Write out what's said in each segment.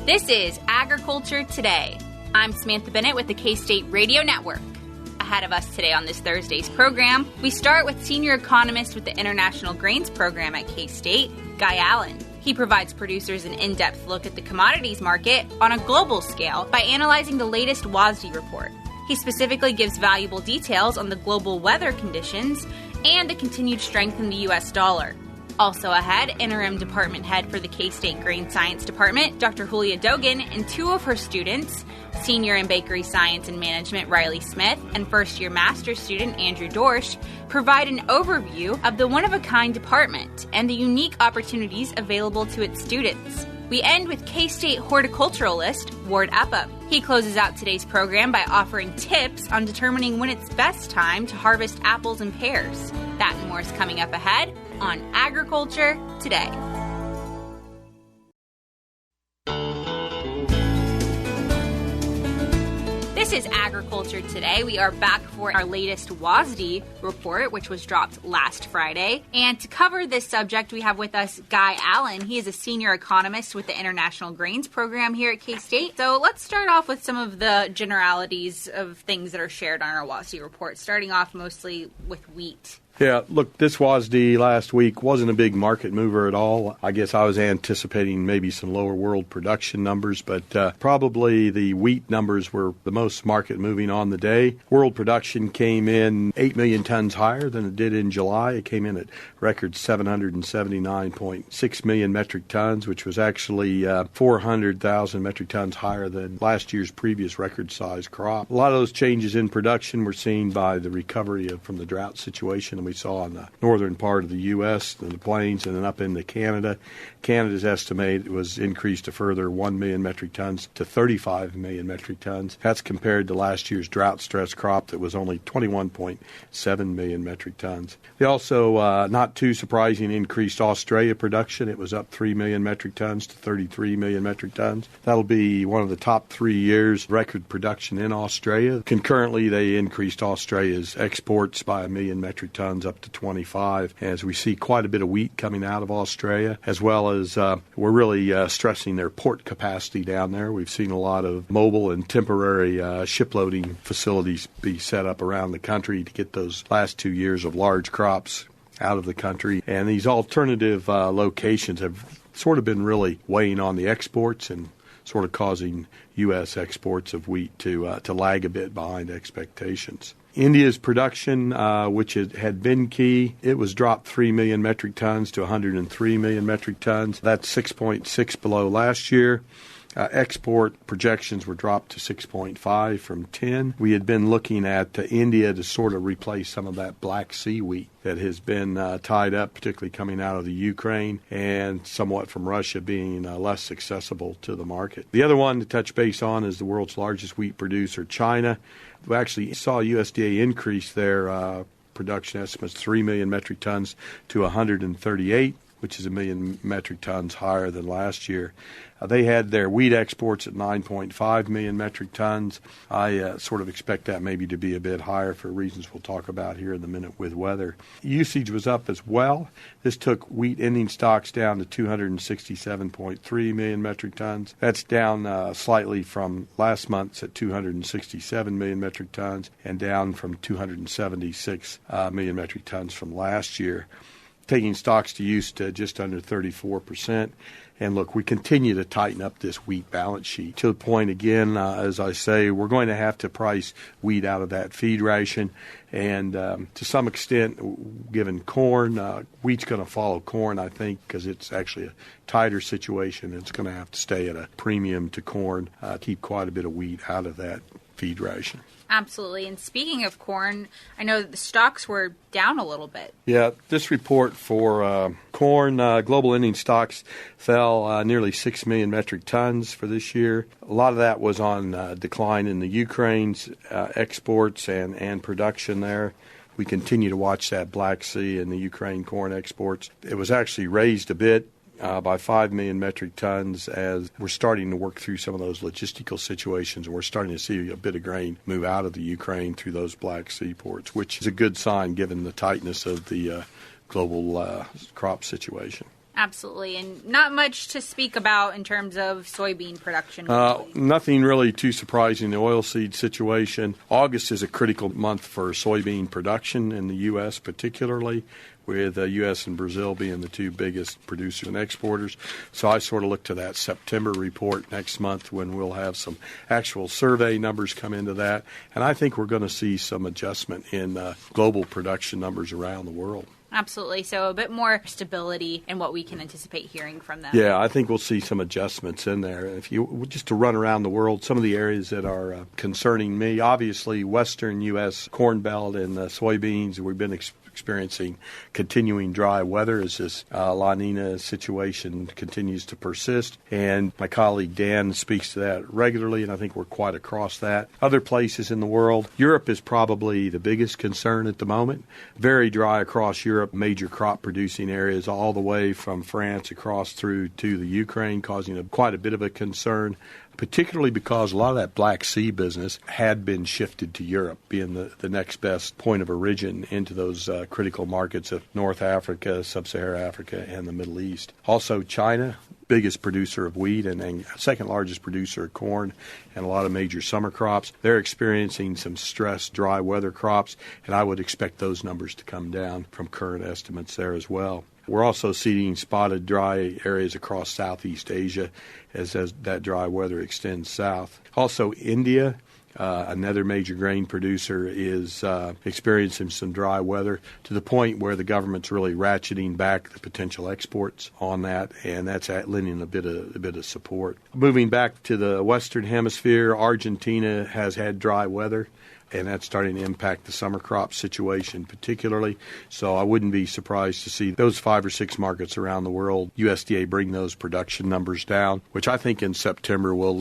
This is Agriculture Today. I'm Samantha Bennett with the K-State Radio Network. Ahead of us today on this Thursday's program, we start with senior economist with the International Grains Program at K-State, Guy Allen. He provides producers an in-depth look at the commodities market on a global scale by analyzing the latest WASDE report. He specifically gives valuable details on the global weather conditions and the continued strength in the U.S. dollar. Also ahead, Interim Department Head for the K-State Grain Science Department, Dr. Hulya Dogan, and two of her students, Senior in Bakery Science and Management Riley Smith and first-year master's student Andrew Dorsch, provide an overview of the one-of-a-kind department and the unique opportunities available to its students. We end with K-State horticulturalist Ward Upham. He closes out today's program by offering tips on determining when it's best time to harvest apples and pears. That and more is coming up ahead on Agriculture Today. This is Agriculture Today. We are back for our latest WASDE report, which was dropped last Friday. And to cover this subject, we have with us Guy Allen. He is a senior economist with the International Grains Program here at K-State. So let's start off with some of the generalities of things that are shared on our WASDE report, starting off mostly with wheat. Yeah, look, this WASDE last week wasn't a big market mover at all. I guess I was anticipating maybe some lower world production numbers, but probably the wheat numbers were the most market moving on the day. World production came in 8 million tons higher than it did in July. It came in at record 779.6 million metric tons, which was actually 400,000 metric tons higher than last year's previous record size crop. A lot of those changes in production were seen by the recovery from the drought situation we saw in the northern part of the U.S., and the plains, and then up into Canada. Canada's estimate was increased a further 1 million metric tons to 35 million metric tons. That's compared to last year's drought-stressed crop that was only 21.7 million metric tons. They also, not too surprising, increased Australia production. It was up 3 million metric tons to 33 million metric tons. That'll be one of the top 3 years record production in Australia. Concurrently, they increased Australia's exports by 1 million metric tons up to 25, as we see quite a bit of wheat coming out of Australia, as well as we're really stressing their port capacity down there. We've seen a lot of mobile and temporary shiploading facilities be set up around the country to get those last 2 years of large crops out of the country. And these alternative locations have sort of been really weighing on the exports and sort of causing U.S. exports of wheat to lag a bit behind expectations. India's production, which had been key, it was dropped 3 million metric tons to 103 million metric tons. That's 6.6 below last year. Export projections were dropped to 6.5 from 10. We had been looking at India to sort of replace some of that Black Sea wheat that has been tied up, particularly coming out of the Ukraine and somewhat from Russia being less accessible to the market. The other one to touch base on is the world's largest wheat producer, China. We actually saw USDA increase their production estimates 3 million metric tons to 138, which is 1 million metric tons higher than last year. They had their wheat exports at 9.5 million metric tons. I sort of expect that maybe to be a bit higher for reasons we'll talk about here in a minute with weather. Usage was up as well. This took wheat ending stocks down to 267.3 million metric tons. That's down slightly from last month's at 267 million metric tons and down from 276 million metric tons from last year, taking stocks to use to just under 34%. And look, we continue to tighten up this wheat balance sheet to the point, again, as I say, we're going to have to price wheat out of that feed ration. And to some extent, given corn, wheat's going to follow corn, I think, because it's actually a tighter situation. It's going to have to stay at a premium to corn, keep quite a bit of wheat out of that feed ration. Absolutely. And speaking of corn, I know that the stocks were down a little bit. Yeah, this report for corn, global ending stocks fell nearly 6 million metric tons for this year. A lot of that was on decline in the Ukraine's exports and production there. We continue to watch that Black Sea and the Ukraine corn exports. It was actually raised a bit by 5 million metric tons as we're starting to work through some of those logistical situations, and we're starting to see a bit of grain move out of the Ukraine through those Black Sea ports, which is a good sign given the tightness of the global crop situation. Absolutely. And not much to speak about in terms of soybean production. Nothing really too surprising. The oilseed situation. August is a critical month for soybean production in the U.S. particularly, with the U.S. and Brazil being the two biggest producers and exporters. So I sort of look to that September report next month when we'll have some actual survey numbers come into that. And I think we're going to see some adjustment in global production numbers around the world. Absolutely. So a bit more stability in what we can anticipate hearing from them. Yeah, I think we'll see some adjustments in there. If you just to run around the world, some of the areas that are concerning me, obviously western U.S. corn belt and soybeans, we've been experiencing continuing dry weather as this La Nina situation continues to persist. And my colleague Dan speaks to that regularly, and I think we're quite across that. Other places in the world, Europe is probably the biggest concern at the moment. Very dry across Europe, major crop producing areas all the way from France across through to the Ukraine, causing quite a bit of a concern, particularly because a lot of that Black Sea business had been shifted to Europe, being the next best point of origin into those critical markets of North Africa, Sub-Saharan Africa, and the Middle East. Also, China, biggest producer of wheat and second largest producer of corn and a lot of major summer crops. They're experiencing some stressed dry weather crops, and I would expect those numbers to come down from current estimates there as well. We're also seeing spotted dry areas across Southeast Asia as that dry weather extends south. Also, India, another major grain producer, is experiencing some dry weather to the point where the government's really ratcheting back the potential exports on that, and that's lending a bit of support. Moving back to the Western Hemisphere, Argentina has had dry weather, and that's starting to impact the summer crop situation particularly. So I wouldn't be surprised to see those 5 or 6 markets around the world, USDA bring those production numbers down, which I think in September will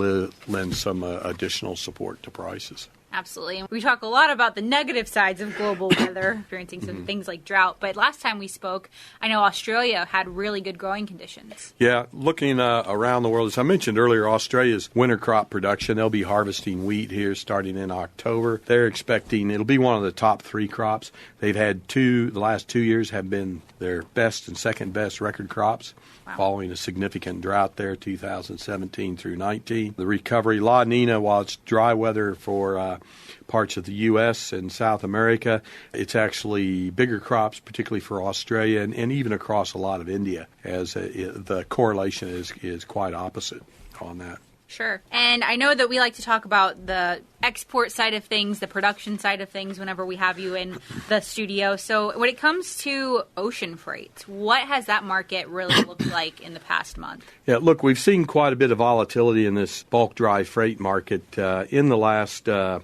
lend some additional support to prices. Absolutely. We talk a lot about the negative sides of global weather, experiencing some things like drought. But last time we spoke, I know Australia had really good growing conditions. Yeah, looking around the world, as I mentioned earlier, Australia's winter crop production, they'll be harvesting wheat here starting in October. They're expecting it'll be one of the top 3 crops. They've had the last 2 years have been their best and second best record crops. Wow. Following a significant drought there, 2017 through 19. The recovery, La Nina, while it's dry weather for parts of the U.S. and South America, it's actually bigger crops, particularly for Australia and even across a lot of India, as the correlation is quite opposite on that. Sure. And I know that we like to talk about the export side of things, the production side of things whenever we have you in the studio. So when it comes to ocean freight, what has that market really looked like in the past month? Yeah, look, we've seen quite a bit of volatility in this bulk dry freight market in the last 12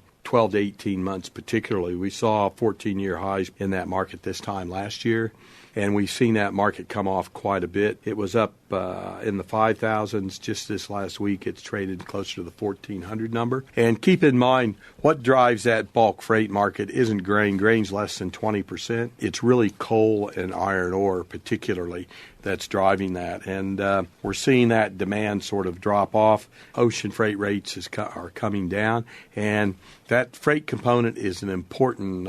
to 18 months particularly. We saw 14-year highs in that market this time last year, and we've seen that market come off quite a bit. It was up in the 5,000s just this last week. It's traded closer to the 1,400 number. And keep in mind, what drives that bulk freight market isn't grain. Grain's less than 20%. It's really coal and iron ore particularly that's driving that. And we're seeing that demand sort of drop off. Ocean freight rates are coming down, and that freight component is an important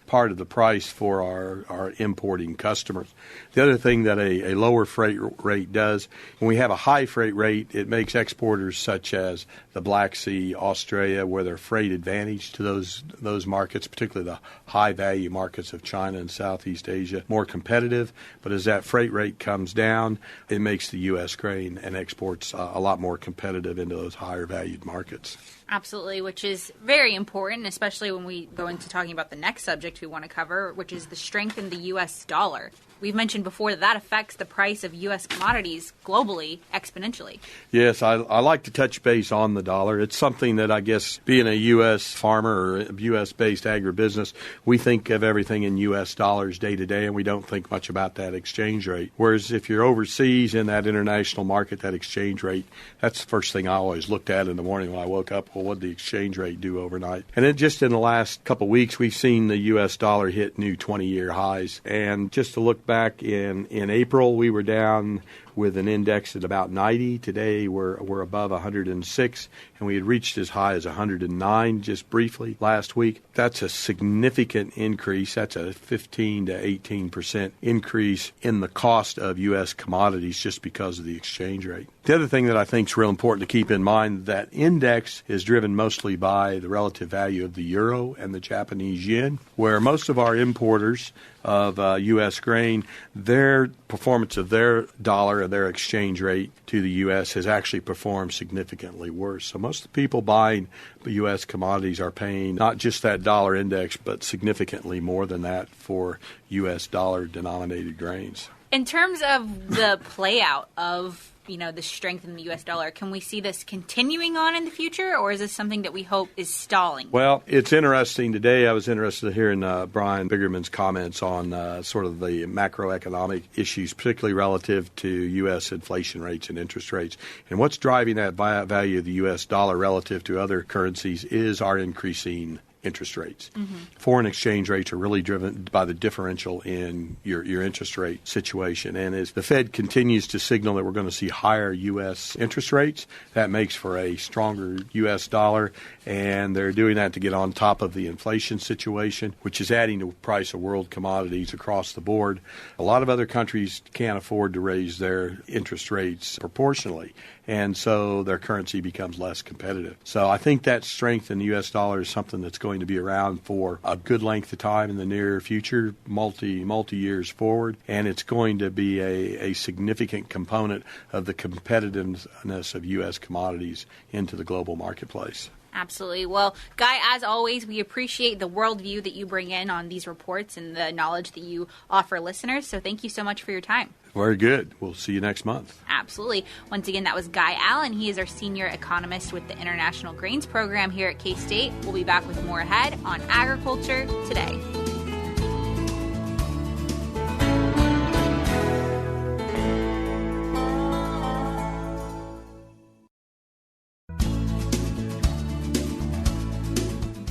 part of the price for our importing customers. The other thing that a lower freight rate does, when we have a high freight rate, it makes exporters such as the Black Sea, Australia, where they're freight advantage to those markets, particularly the high-value markets of China and Southeast Asia, more competitive. But as that freight rate comes down, it makes the U.S. grain and exports a lot more competitive into those higher-valued markets. Absolutely, which is very important, especially when we go into talking about the next subject we want to cover, which is the strength in the U.S. dollar. We've mentioned before that affects the price of U.S. commodities globally exponentially. Yes, I like to touch base on the dollar. It's something that I guess being a U.S. farmer or a U.S.-based agribusiness, we think of everything in U.S. dollars day to day, and we don't think much about that exchange rate. Whereas if you're overseas in that international market, that exchange rate, that's the first thing I always looked at in the morning when I woke up. Well, what did the exchange rate do overnight? And then just in the last couple of weeks, we've seen the U.S. dollar hit new 20-year highs. And just to look back in April, we were down with an index at about 90. Today we're above 106, and we had reached as high as 109 just briefly last week. That's a significant increase. That's a 15 to 18% increase in the cost of U.S. commodities just because of the exchange rate. The other thing that I think is real important to keep in mind, that index is driven mostly by the relative value of the euro and the Japanese yen, where most of our importers of U.S. grain, their performance of their dollar and their exchange rate to the U.S. has actually performed significantly worse. So most of the people buying U.S. commodities are paying not just that dollar index, but significantly more than that for U.S. dollar-denominated grains. In terms of the play out of the strength in the U.S. dollar, can we see this continuing on in the future, or is this something that we hope is stalling? Well, it's interesting. Today I was interested in hearing Brian Bigerman's comments on sort of the macroeconomic issues, particularly relative to U.S. inflation rates and interest rates. And what's driving that value of the U.S. dollar relative to other currencies is our increasing interest rates. Mm-hmm. Foreign exchange rates are really driven by the differential in your interest rate situation. And as the Fed continues to signal that we're going to see higher U.S. interest rates, that makes for a stronger U.S. dollar. And they're doing that to get on top of the inflation situation, which is adding to the price of world commodities across the board. A lot of other countries can't afford to raise their interest rates proportionally, and so their currency becomes less competitive. So I think that strength in the U.S. dollar is something that's going to be around for a good length of time in the near future, multi years forward, and it's going to be a significant component of the competitiveness of U.S. commodities into the global marketplace. Absolutely. Well, Guy, as always, we appreciate the worldview that you bring in on these reports and the knowledge that you offer listeners. So thank you so much for your time. Very good. We'll see you next month. Absolutely. Once again, that was Guy Allen. He is our senior economist with the International Grains Program here at K-State. We'll be back with more ahead on Agriculture Today.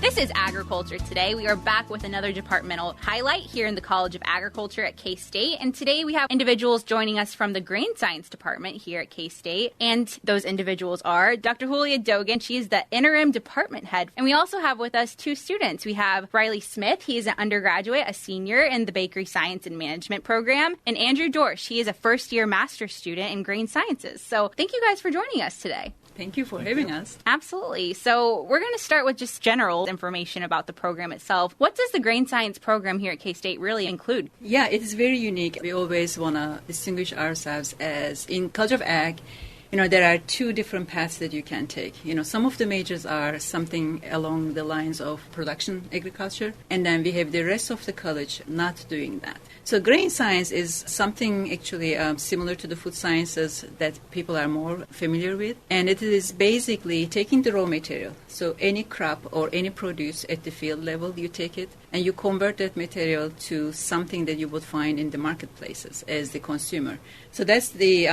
This is Agriculture Today. We are back with another departmental highlight here in the College of Agriculture at K-State. And today we have individuals joining us from the Grain Science Department here at K-State. And those individuals are Dr. Hulya Dogan. She is the Interim Department Head. And we also have with us two students. We have Riley Smith. He is an undergraduate, a senior in the Bakery Science and Management program. And Andrew Dorsch. He is a first-year master's student in Grain Sciences. So thank you guys for joining us today. Thank you for having us. Absolutely. So we're going to start with just general information about the program itself. What does the Grain Science program here at K-State really include? Yeah, it is very unique. We always want to distinguish ourselves as in College of Ag. There are two different paths that you can take. Some of the majors are something along the lines of production agriculture, and then we have the rest of the college not doing that. So grain science is something actually similar to the food sciences that people are more familiar with, and it is basically taking the raw material. So any crop or any produce at the field level, you take it, and you convert that material to something that you would find in the marketplaces as the consumer. So that's the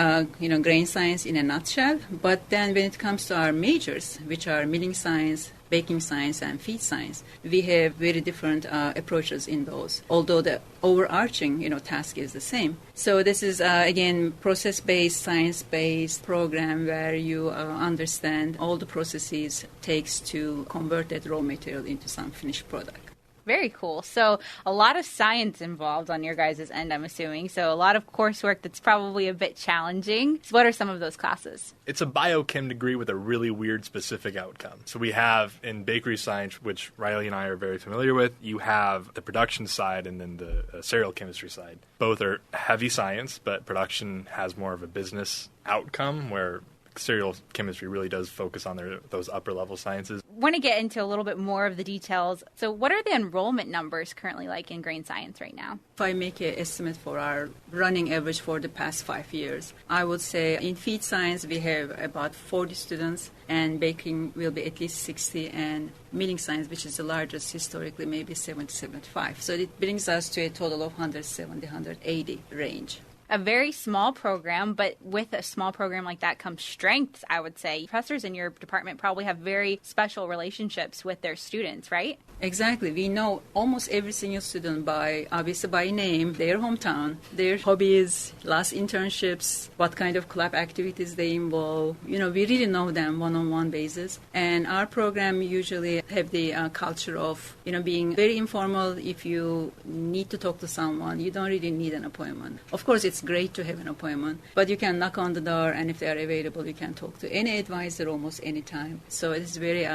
grain science in a nutshell. But then when it comes to our majors, which are milling science, baking science, and feed science, we have very different approaches in those, although the overarching task is the same. So this is, again, process-based, science-based program where you understand all the processes takes to convert that raw material into some finished product. Very cool. So a lot of science involved on your guys' end, I'm assuming. So a lot of coursework that's probably a bit challenging. So what are some of those classes? It's a biochem degree with a really weird specific outcome. So we have in bakery science, which Riley and I are very familiar with, you have the production side and then the cereal chemistry side. Both are heavy science, but production has more of a business outcome where cereal chemistry really does focus on those upper-level sciences. I want to get into a little bit more of the details. So what are the enrollment numbers currently like in grain science right now? If I make an estimate for our running average for the past 5 years, I would say in feed science we have about 40 students, and baking will be at least 60, and milling science, which is the largest historically, maybe 70, 75. So it brings us to a total of 170, 180 range. a very small program, but with a small program like that comes strengths, I would say. Professors in your department probably have very special relationships with their students, right? Exactly. We know almost every single student obviously by name, their hometown, their hobbies, last internships, what kind of club activities they involve. We really know them one-on-one basis. And our program usually have the culture of, being very informal. If you need to talk to someone, you don't really need an appointment. Of course, it's great to have an appointment, but you can knock on the door, and if they are available, you can talk to any advisor almost any time. So it's very,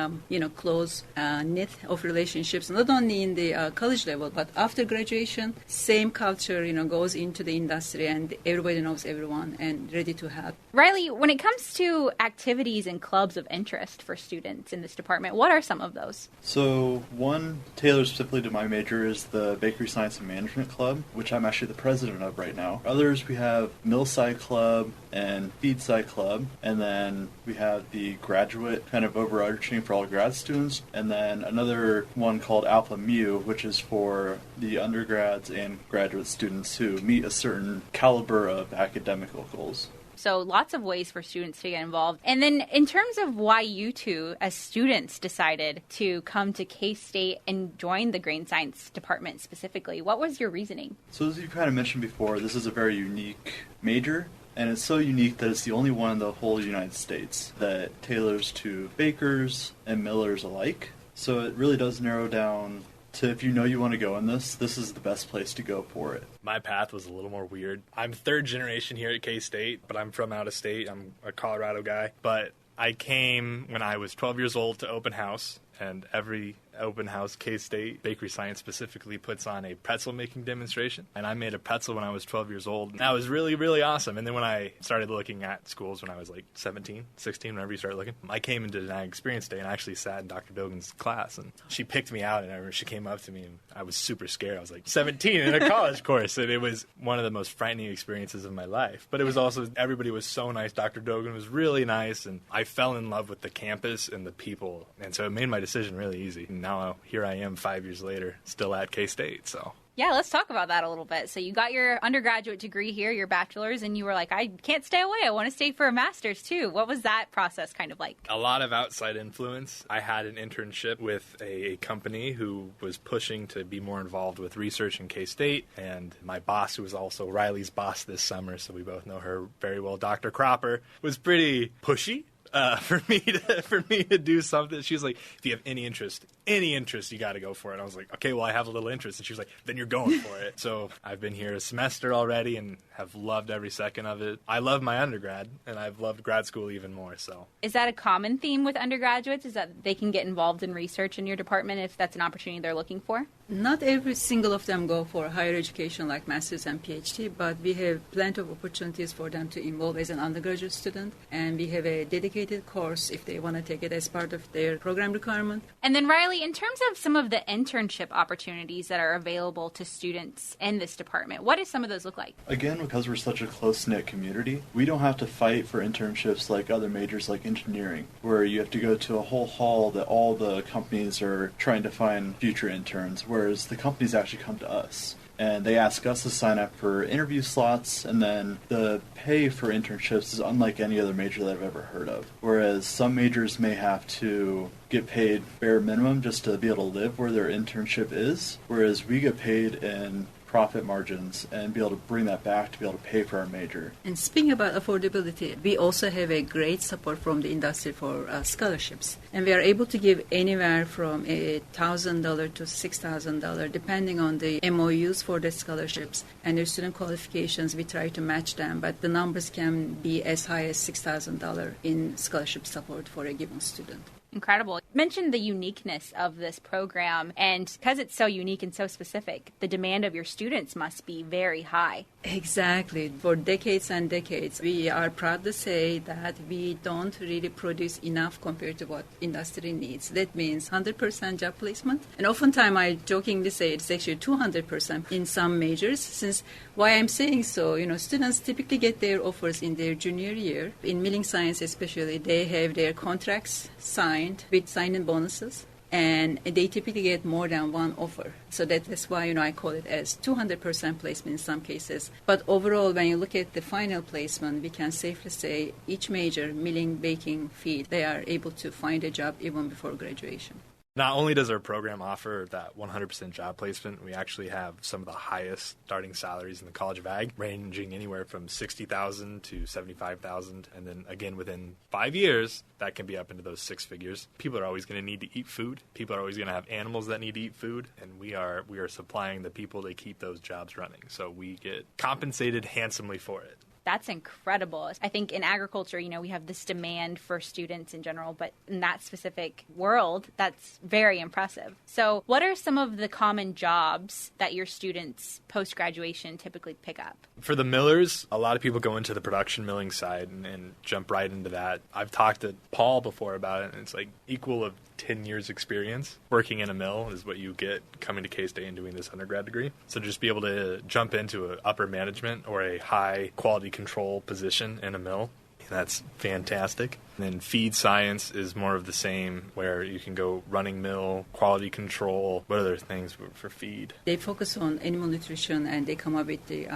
close knit of relationships, not only in the college level, but after graduation, same culture, goes into the industry, and everybody knows everyone and ready to help. Riley, when it comes to activities and clubs of interest for students in this department, what are some of those? So one tailored specifically to my major is the Bakery Science and Management Club, which I'm actually the president of right now. Others, we have Mill Side Club and Feed Side Club, and then we have the graduate kind of overarching for all grad students, and then another one called Alpha Mu, which is for the undergrads and graduate students who meet a certain caliber of academical goals. So lots of ways for students to get involved. And then in terms of why you two, as students, decided to come to K-State and join the grain science department specifically, what was your reasoning? So as you kind of mentioned before, this is a very unique major. And it's so unique that it's the only one in the whole United States that tailors to bakers and millers alike. So it really does narrow down to, if you want to go in this is the best place to go for it. My path was a little more weird. I'm third generation here at K-State, but I'm from out of state. I'm a Colorado guy. But I came when I was 12 years old to open house, and every open house, K-State, Bakery Science specifically, puts on a pretzel making demonstration. And I made a pretzel when I was 12 years old. And that was really, really awesome. And then when I started looking at schools when I was like 17, 16, whenever you start looking, I came into an Ag Experience Day and actually sat in Dr. Dogan's class. And she picked me out, and I remember she came up to me, and I was super scared. I was like 17 in a college course. And it was one of the most frightening experiences of my life. But it was also, everybody was so nice. Dr. Dogan was really nice. And I fell in love with the campus and the people. And so it made my decision really easy. And now here I am 5 years later, still at K-State, so. Yeah, let's talk about that a little bit. So you got your undergraduate degree here, your bachelor's, and you were like, I can't stay away. I want to stay for a master's too. What was that process kind of like? A lot of outside influence. I had an internship with a company who was pushing to be more involved with research in K-State, and my boss, who was also Riley's boss this summer, so we both know her very well, Dr. Cropper, was pretty pushy. For me to do something. She was like, if you have any interest, you got to go for it. And I was like, okay, well, I have a little interest. And she was like, then you're going for it. So I've been here a semester already and have loved every second of it. I love my undergrad, and I've loved grad school even more. So is that a common theme with undergraduates? Is that they can get involved in research in your department if that's an opportunity they're looking for? Not every single of them go for higher education like master's and PhD, but we have plenty of opportunities for them to involve as an undergraduate student, and we have a dedicated course if they want to take it as part of their program requirement. And then Riley, in terms of some of the internship opportunities that are available to students in this department, what do some of those look like? Again, because we're such a close-knit community, we don't have to fight for internships like other majors like engineering, where you have to go to a whole hall that all the companies are trying to find future interns, whereas the companies actually come to us. And they ask us to sign up for interview slots, and then the pay for internships is unlike any other major that I've ever heard of. Whereas some majors may have to get paid bare minimum just to be able to live where their internship is, whereas we get paid in profit margins and be able to bring that back to be able to pay for our major. And speaking about affordability, we also have a great support from the industry for scholarships. And we are able to give anywhere from $1,000 to $6,000 depending on the MOUs for the scholarships and their student qualifications. We try to match them, but the numbers can be as high as $6,000 in scholarship support for a given student. Incredible. You mentioned the uniqueness of this program, and because it's so unique and so specific, the demand of your students must be very high. Exactly. For decades and decades, we are proud to say that we don't really produce enough compared to what industry needs. That means 100% job placement. And oftentimes I jokingly say it's actually 200% in some majors. Since why I'm saying so, students typically get their offers in their junior year. In milling science especially, they have their contracts signed with sign-in bonuses. and they typically get more than one offer. So that's why, I call it as 200% placement in some cases. But overall, when you look at the final placement, we can safely say each major, milling, baking, feed, they are able to find a job even before graduation. Not only does our program offer that 100% job placement, we actually have some of the highest starting salaries in the College of Ag, ranging anywhere from $60,000 to $75,000. And then again, within 5 years, that can be up into those six figures. People are always going to need to eat food. People are always going to have animals that need to eat food. And we are supplying the people to keep those jobs running. So we get compensated handsomely for it. That's incredible. I think in agriculture, we have this demand for students in general, but in that specific world, that's very impressive. So what are some of the common jobs that your students post-graduation typically pick up? For the millers, a lot of people go into the production milling side and jump right into that. I've talked to Paul before about it, and it's like equal of 10 years experience working in a mill is what you get coming to K-State and doing this undergrad degree. So just be able to jump into an upper management or a high quality control position in a mill, that's fantastic. And then feed science is more of the same, where you can go running mill, quality control. What other things for feed? They focus on animal nutrition, and they come up with the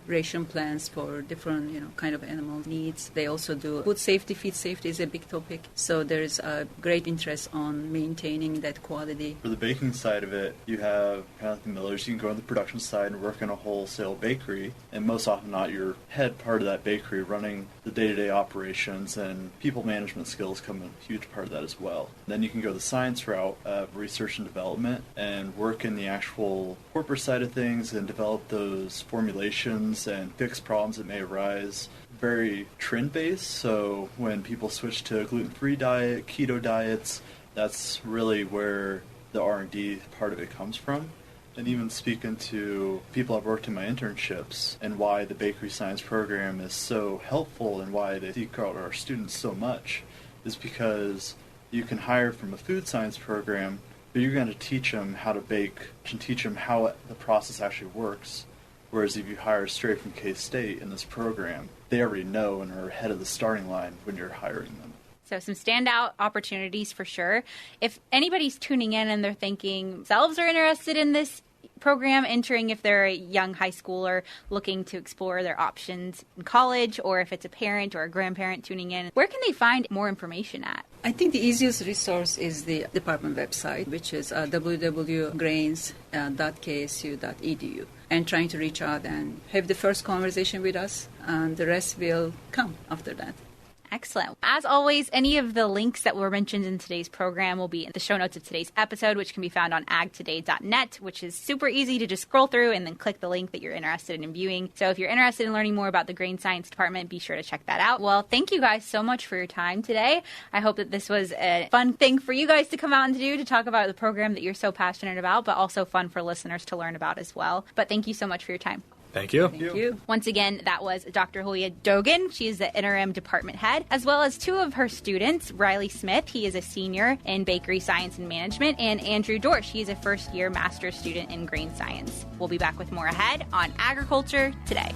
ration plans for different, kind of animal needs. They also do food safety. Feed safety is a big topic. So there's a great interest on maintaining that quality. For the baking side of it, you have kind of like the millers. You can go on the production side and work in a wholesale bakery, and most often not, your head part of that bakery running the day-to-day operations, and people management skills come a huge part of that as well. Then you can go the science route of research and development and work in the actual corporate side of things and develop those formulations and fix problems that may arise. Very trend-based, so when people switch to a gluten-free diet, keto diets, that's really where the R&D part of it comes from. And even speaking to people I've worked in my internships and why the bakery science program is so helpful and why they seek out our students so much is because you can hire from a food science program, but you're going to teach them how to bake and teach them how the process actually works. Whereas if you hire straight from K-State in this program, they already know and are ahead of the starting line when you're hiring them. So some standout opportunities for sure. If anybody's tuning in and they're thinking themselves are interested in this program, entering if they're a young high schooler looking to explore their options in college, or if it's a parent or a grandparent tuning in, where can they find more information at? I think the easiest resource is the department website, which is www.grains.ksu.edu, and trying to reach out and have the first conversation with us, and the rest will come after that. Excellent. As always, any of the links that were mentioned in today's program will be in the show notes of today's episode, which can be found on agtoday.net, which is super easy to just scroll through and then click the link that you're interested in viewing. So if you're interested in learning more about the Grain Science Department, be sure to check that out. Well, thank you guys so much for your time today. I hope that this was a fun thing for you guys to come out and do, to talk about the program that you're so passionate about, but also fun for listeners to learn about as well. But thank you so much for your time. Thank you. Thank you. Once again, that was Dr. Hulya Dogan. She is the interim department head, as well as two of her students, Riley Smith. He is a senior in bakery science and management, and Andrew Dorsch. He is a first-year master's student in grain science. We'll be back with more ahead on Agriculture Today.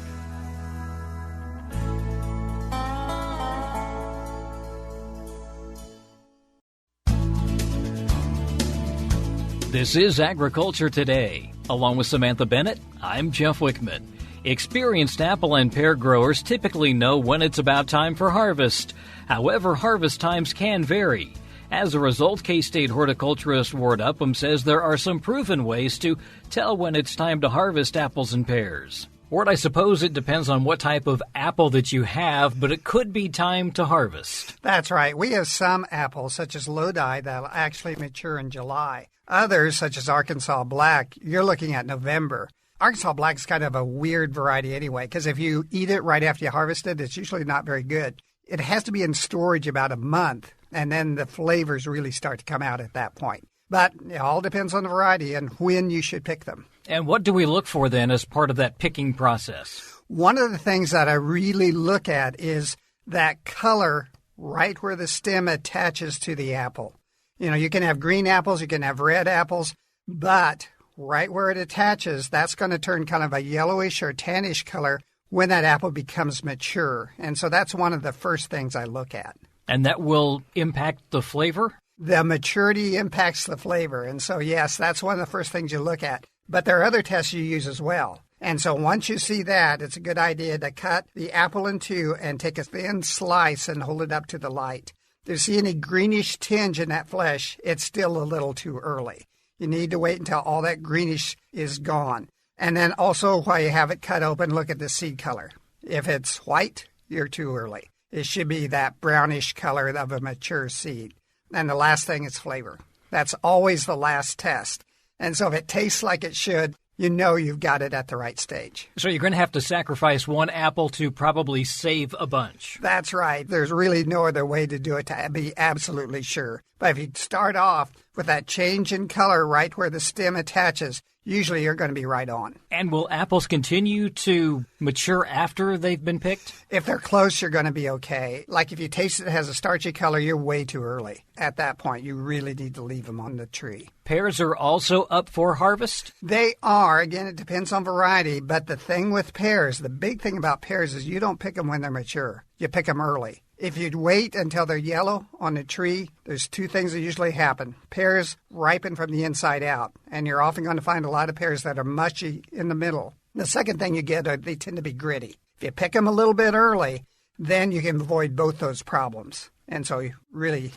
This is Agriculture Today. Along with Samantha Bennett, I'm Jeff Wickman. Experienced apple and pear growers typically know when it's about time for harvest. However, harvest times can vary. As a result, K-State horticulturist Ward Upham says there are some proven ways to tell when it's time to harvest apples and pears. Ward, I suppose it depends on what type of apple that you have, but it could be time to harvest. That's right. We have some apples, such as Lodi, that'll actually mature in July. Others, such as Arkansas Black, you're looking at November. Arkansas Black is kind of a weird variety anyway, because if you eat it right after you harvest it, it's usually not very good. It has to be in storage about a month, and then the flavors really start to come out at that point. But it all depends on the variety and when you should pick them. And what do we look for then as part of that picking process? One of the things that I really look at is that color right where the stem attaches to the apple. You know, you can have green apples, you can have red apples, but right where it attaches, that's going to turn kind of a yellowish or tannish color when that apple becomes mature. And so that's one of the first things I look at. And that will impact the flavor? The maturity impacts the flavor. And so, yes, that's one of the first things you look at. But there are other tests you use as well. And so once you see that, it's a good idea to cut the apple in two and take a thin slice and hold it up to the light. If you see any greenish tinge in that flesh, it's still a little too early. You need to wait until all that greenish is gone. And then also, while you have it cut open, look at the seed color. If it's white, you're too early. It should be that brownish color of a mature seed. And the last thing is flavor. That's always the last test. And so if it tastes like it should, you know you've got it at the right stage. So you're going to have to sacrifice one apple to probably save a bunch. That's right. There's really no other way to do it to be absolutely sure. But if you start off with that change in color right where the stem attaches, usually you're going to be right on. And will apples continue to mature after they've been picked? If they're close, you're going to be okay. Like if you taste it has a starchy color, you're way too early. At that point, you really need to leave them on the tree. Pears are also up for harvest? They are. Again, it depends on variety. But the thing with pears, the big thing about pears is you don't pick them when they're mature. You pick them early. If you wait until they're yellow on the tree, there's two things that usually happen. Pears ripen from the inside out, and you're often going to find a lot of pears that are mushy in the middle. The second thing you get are they tend to be gritty. If you pick them a little bit early, then you can avoid both those problems. And so you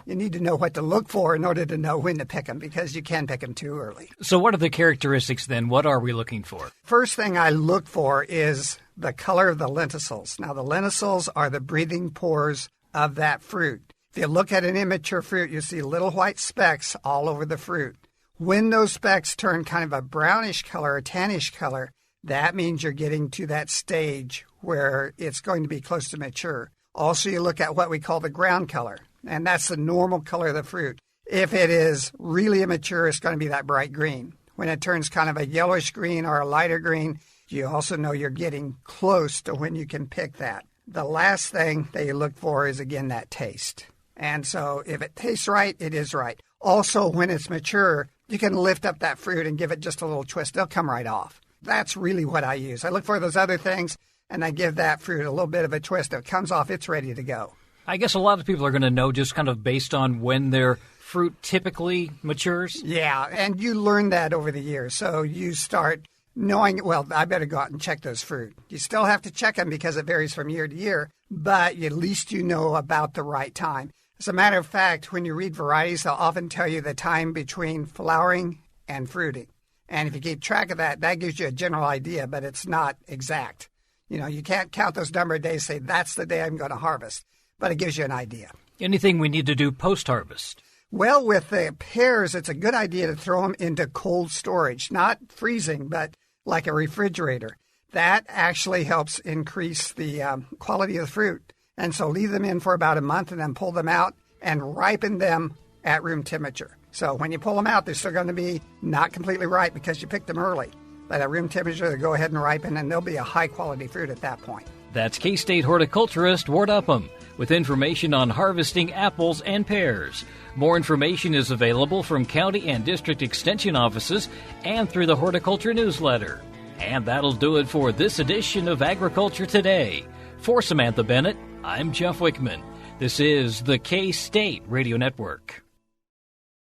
need to know what to look for in order to know when to pick them, because you can pick them too early. So what are the characteristics then? What are we looking for? First thing I look for is the color of the lenticels. Now, the lenticels are the breathing pores of that fruit. If you look at an immature fruit, you see little white specks all over the fruit. When those specks turn kind of a brownish color, a tannish color, that means you're getting to that stage where it's going to be close to mature. Also, you look at what we call the ground color, and that's the normal color of the fruit. If it is really immature, it's going to be that bright green. When it turns kind of a yellowish green or a lighter green, you also know you're getting close to when you can pick that. The last thing that you look for is, again, that taste. And so if it tastes right, it is right. Also, when it's mature, you can lift up that fruit and give it just a little twist. They'll come right off. That's really what I use. I look for those other things, and I give that fruit a little bit of a twist. If it comes off, it's ready to go. I guess a lot of people are going to know just kind of based on when their fruit typically matures. Yeah, and you learn that over the years. So you start knowing, well, I better go out and check those fruit. You still have to check them because it varies from year to year, but at least you know about the right time. As a matter of fact, when you read varieties, they'll often tell you the time between flowering and fruiting. And if you keep track of that, that gives you a general idea, but it's not exact. You know, you can't count those number of days, say that's the day I'm going to harvest, but it gives you an idea. Anything we need to do post-harvest? Well, with the pears, it's a good idea to throw them into cold storage, not freezing, but like a refrigerator. That actually helps increase the quality of the fruit. And so leave them in for about a month and then pull them out and ripen them at room temperature. So when you pull them out, they're still going to be not completely ripe because you picked them early. But at room temperature, they go ahead and ripen, and they'll be a high-quality fruit at that point. That's K-State horticulturist Ward Upham with information on harvesting apples and pears. More information is available from county and district extension offices and through the Horticulture newsletter. And that'll do it for this edition of Agriculture Today. For Samantha Bennett, I'm Jeff Wickman. This is the K-State Radio Network.